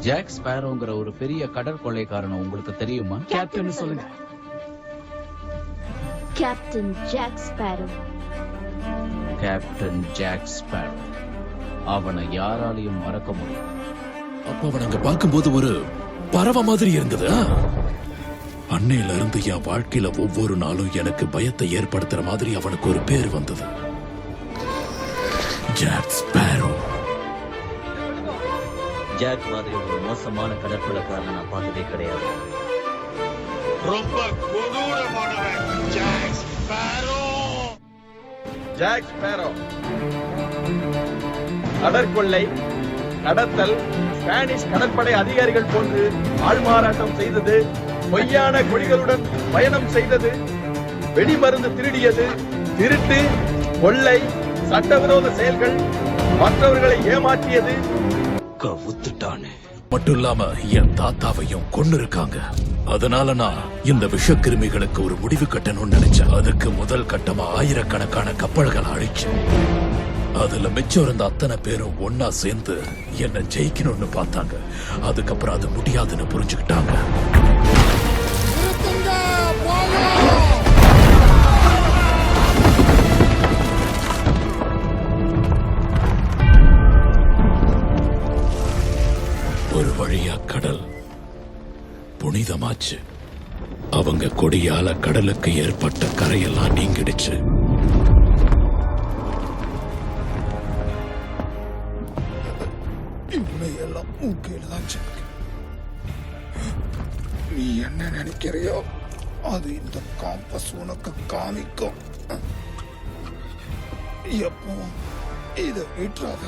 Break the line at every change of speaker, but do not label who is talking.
Jack ஸ்பேரோங்கிற ஒரு பெரிய கடற்கொள்ளைக்காரன் உங்களுக்கு தெரியுமா?
கேப்டன் சொல்லுங்க.
Captain Jack Sparrow.
Captain Jack Sparrow. அவனை யாராலையும் மறக்க முடியும்.
அப்ப அவன் அங்க பார்க்கும்போது ஒரு பறவை மாதிரி இருந்தது. அன்னையில இருந்து என் வாழ்க்கையில ஒவ்வொரு நாளும் எனக்கு பயத்தை ஏற்படுத்துற மாதிரி அவனுக்கு ஒரு பேர் வந்தது, ஜாக் ஸ்பேரோ.
ஜாக் மாதிரி ஒரு மோசமான கடற்படைக்காரனை நான் பார்த்ததே கிடையாது.
ரொம்ப கொடூரமானவன் ஜாக் ஸ்பேரோ.
ஜாக் ஸ்பேரோ கடற்கொள்ளை, கடத்தல், ஸ்பானிஷ் கடற்படை அதிகாரிகள் போன்று ஆள்மாறாட்டம் செய்தது, பொய்யான கொடிகளுடன் பயணம் செய்தது, வெடிமருந்து திருடியது, திருட்டு, கொள்ளை, சட்டவிரோத செயல்கள், மற்றவர்களை ஏமாற்றியது.
கவுத்துட்டானே.
மட்டும் இல்லாம என் தாத்தாவையும் கொன்னு இருக்காங்க. அதனால நான் இந்த விஷக்கிருமிகளுக்கு ஒரு முடிவு கட்டணும்னு நினைச்சேன். அதுக்கு முதல் கட்டமா ஆயிரக்கணக்கான கப்பல்களை அழிச்சேன். அதுல மிச்சம் இருந்த அத்தனை பேரும் ஒன்னா சேர்ந்து என்ன ஜெயிக்கணும்னு பார்த்தாங்க. அதுக்கப்புறம் அது முடியாதுன்னு புரிஞ்சுக்கிட்டாங்க. ஒரு வழியா கடல் புனிதமாச்சு. அவங்க கொடியால கடலுக்கு ஏற்பட்ட கரையெல்லாம் நீங்கிடுச்சு.
எல்லாம் மூக்கையில தான் இருக்கு. நீ என்ன நினைக்கிறியோ அது இந்த காம்பஸ் உனக்கு காமிக்கும். எப்பவும் இதை விட்டுறாத.